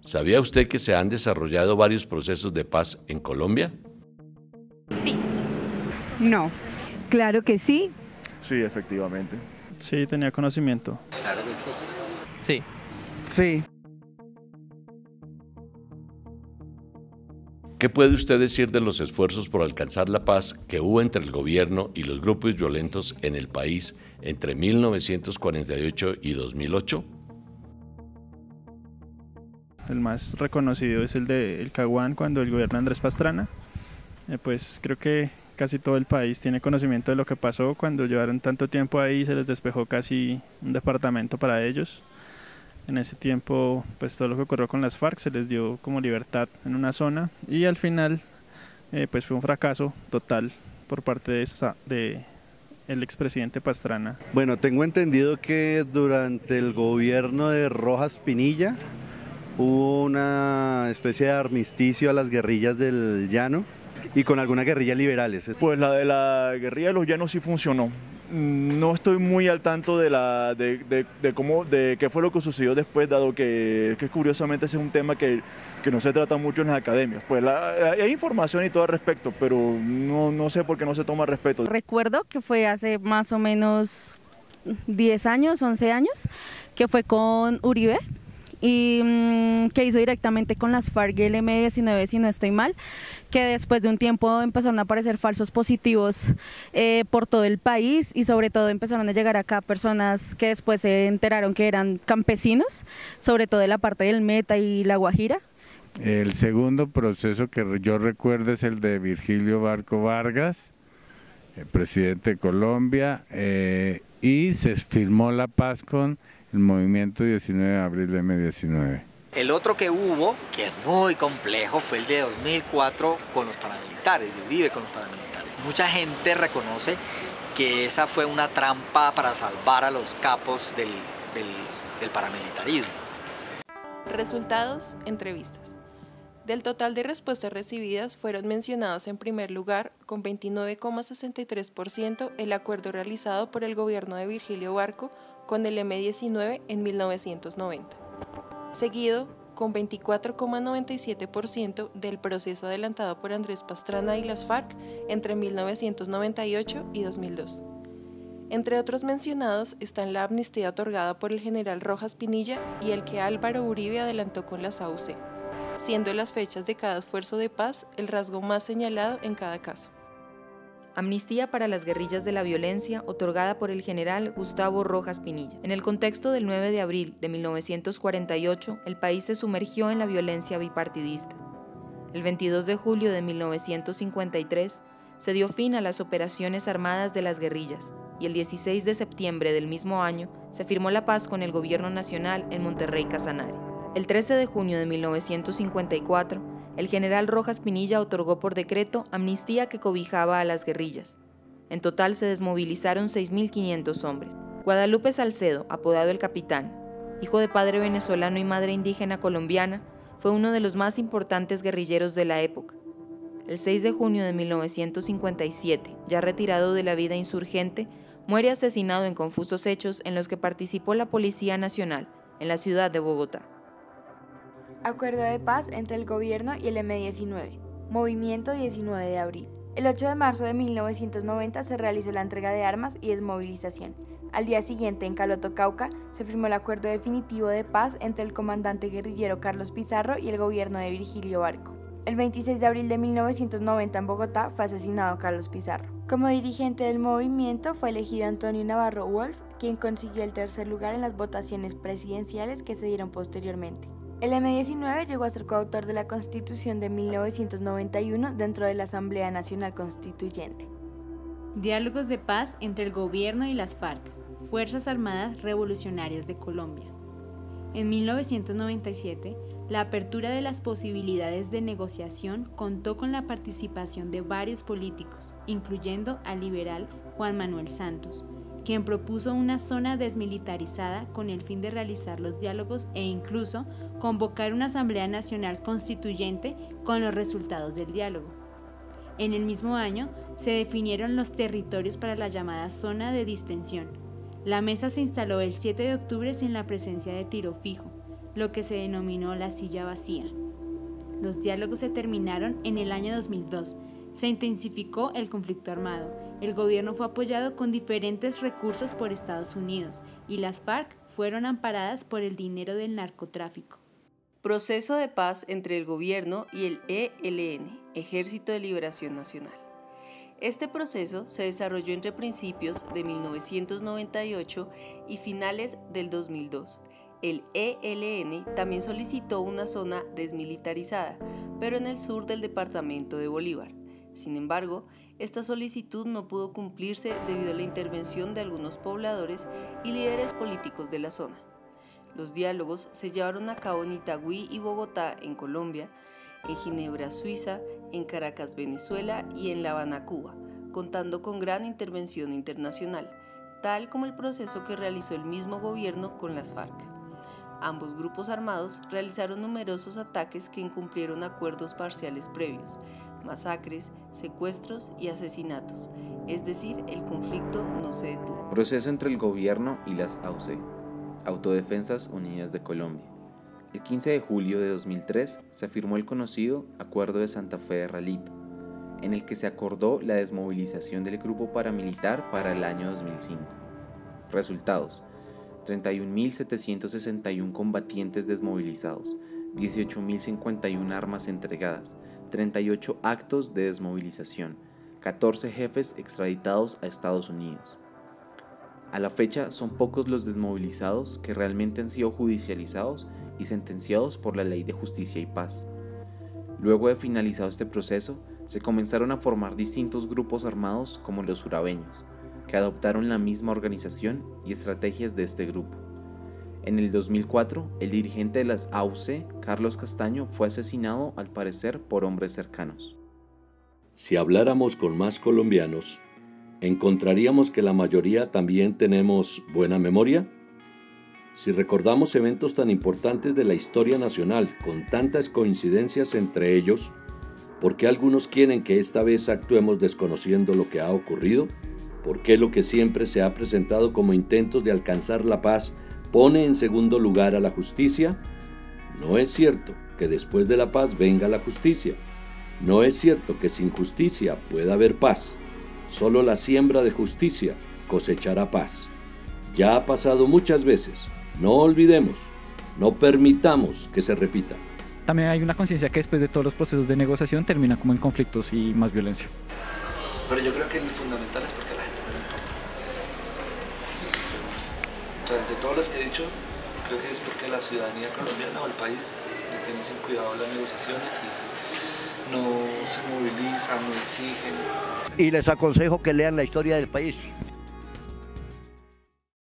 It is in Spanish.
¿Sabía usted que se han desarrollado varios procesos de paz en Colombia? Sí. No. Claro que sí. Sí, efectivamente. Sí, tenía conocimiento. Claro que sí. Sí. Sí. ¿Qué puede usted decir de los esfuerzos por alcanzar la paz que hubo entre el gobierno y los grupos violentos en el país entre 1948 y 2008? El más reconocido es el de El Caguán, cuando el gobierno de Andrés Pastrana. Pues creo que casi todo el país tiene conocimiento de lo que pasó cuando llevaron tanto tiempo ahí, se les despejó casi un departamento para ellos. En ese tiempo, pues todo lo que ocurrió con las FARC se les dio como libertad en una zona y al final pues fue un fracaso total por parte de el expresidente Pastrana. Bueno, tengo entendido que durante el gobierno de Rojas Pinilla hubo una especie de armisticio a las guerrillas del Llano y con algunas guerrillas liberales. Pues la de la guerrilla de los llanos sí funcionó. No estoy muy al tanto de qué fue lo que sucedió después, dado que curiosamente ese es un tema que no se trata mucho en las academias. Pues hay información y todo al respecto, pero no sé por qué no se toma respeto. Recuerdo que fue hace más o menos 10 años, 11 años, que fue con Uribe, y que hizo directamente con las FARC y el M-19, si no estoy mal, que después de un tiempo empezaron a aparecer falsos positivos por todo el país y sobre todo empezaron a llegar acá personas que después se enteraron que eran campesinos, sobre todo de la parte del Meta y La Guajira. El segundo proceso que yo recuerdo es el de Virgilio Barco Vargas, el presidente de Colombia, y se firmó la paz con el movimiento 19 de abril M-19. El otro que hubo, que es muy complejo, fue el de 2004 con los paramilitares, de Uribe con los paramilitares. Mucha gente reconoce que esa fue una trampa para salvar a los capos del paramilitarismo. Resultados, entrevistas. Del total de respuestas recibidas fueron mencionados en primer lugar con 29,63% el acuerdo realizado por el gobierno de Virgilio Barco con el M-19 en 1990, seguido con 24,97% del proceso adelantado por Andrés Pastrana y las FARC entre 1998 y 2002. Entre otros mencionados están la amnistía otorgada por el general Rojas Pinilla y el que Álvaro Uribe adelantó con las AUC, siendo las fechas de cada esfuerzo de paz el rasgo más señalado en cada caso. Amnistía para las guerrillas de la violencia otorgada por el general Gustavo Rojas Pinilla. En el contexto del 9 de abril de 1948, el país se sumergió en la violencia bipartidista. El 22 de julio de 1953 se dio fin a las operaciones armadas de las guerrillas y el 16 de septiembre del mismo año se firmó la paz con el gobierno nacional en Monterrey Casanare. El 13 de junio de 1954, el general Rojas Pinilla otorgó por decreto amnistía que cobijaba a las guerrillas. En total se desmovilizaron 6.500 hombres. Guadalupe Salcedo, apodado El Capitán, hijo de padre venezolano y madre indígena colombiana, fue uno de los más importantes guerrilleros de la época. El 6 de junio de 1957, ya retirado de la vida insurgente, muere asesinado en confusos hechos en los que participó la Policía Nacional, en la ciudad de Bogotá. Acuerdo de paz entre el gobierno y el M-19. Movimiento 19 de abril. El 8 de marzo de 1990 se realizó la entrega de armas y desmovilización. Al día siguiente, en Caloto, Cauca, se firmó el acuerdo definitivo de paz entre el comandante guerrillero Carlos Pizarro y el gobierno de Virgilio Barco. El 26 de abril de 1990 en Bogotá fue asesinado Carlos Pizarro. Como dirigente del movimiento fue elegido Antonio Navarro Wolf, quien consiguió el tercer lugar en las votaciones presidenciales que se dieron posteriormente. El M-19 llegó a ser coautor de la Constitución de 1991 dentro de la Asamblea Nacional Constituyente. Diálogos de paz entre el gobierno y las FARC, Fuerzas Armadas Revolucionarias de Colombia. En 1997, la apertura de las posibilidades de negociación contó con la participación de varios políticos, incluyendo al liberal Juan Manuel Santos, quien propuso una zona desmilitarizada con el fin de realizar los diálogos e incluso convocar una Asamblea Nacional Constituyente con los resultados del diálogo. En el mismo año se definieron los territorios para la llamada zona de distensión. La mesa se instaló el 7 de octubre sin la presencia de Tiro Fijo, lo que se denominó la silla vacía. Los diálogos se terminaron en el año 2002. Se intensificó el conflicto armado. El gobierno fue apoyado con diferentes recursos por Estados Unidos y las FARC fueron amparadas por el dinero del narcotráfico. Proceso de paz entre el gobierno y el ELN, Ejército de Liberación Nacional. Este proceso se desarrolló entre principios de 1998 y finales del 2002. El ELN también solicitó una zona desmilitarizada, pero en el sur del departamento de Bolívar. Sin embargo, esta solicitud no pudo cumplirse debido a la intervención de algunos pobladores y líderes políticos de la zona. Los diálogos se llevaron a cabo en Itagüí y Bogotá, en Colombia, en Ginebra, Suiza, en Caracas, Venezuela y en La Habana, Cuba, contando con gran intervención internacional, tal como el proceso que realizó el mismo gobierno con las FARC. Ambos grupos armados realizaron numerosos ataques que incumplieron acuerdos parciales previos, masacres, secuestros y asesinatos, es decir, el conflicto no se detuvo. Proceso entre el gobierno y las AUC, Autodefensas Unidas de Colombia. El 15 de julio de 2003 se firmó el conocido Acuerdo de Santa Fe de Ralito, en el que se acordó la desmovilización del grupo paramilitar para el año 2005. Resultados: 31.761 combatientes desmovilizados, 18.051 armas entregadas, 38 actos de desmovilización, 14 jefes extraditados a Estados Unidos. A la fecha son pocos los desmovilizados que realmente han sido judicializados y sentenciados por la Ley de Justicia y Paz. Luego de finalizado este proceso, se comenzaron a formar distintos grupos armados como los urabeños, que adoptaron la misma organización y estrategias de este grupo. En el 2004, el dirigente de las AUC, Carlos Castaño, fue asesinado al parecer por hombres cercanos. Si habláramos con más colombianos, ¿encontraríamos que la mayoría también tenemos buena memoria? Si recordamos eventos tan importantes de la historia nacional, con tantas coincidencias entre ellos, ¿por qué algunos quieren que esta vez actuemos desconociendo lo que ha ocurrido? ¿Por qué lo que siempre se ha presentado como intentos de alcanzar la paz pone en segundo lugar a la justicia? No es cierto que después de la paz venga la justicia. No es cierto que sin justicia pueda haber paz. Solo la siembra de justicia cosechará paz. Ya ha pasado muchas veces. No olvidemos, no permitamos que se repita. También hay una conciencia que después de todos los procesos de negociación termina como en conflictos y más violencia. Pero yo creo que el fundamental es porque a la gente no le importa. Eso es o sea, de todos los que he dicho, creo que es porque la ciudadanía colombiana o el país le tiene sin cuidado las negociaciones y no se movilizan, no exigen. Y les aconsejo que lean la historia del país.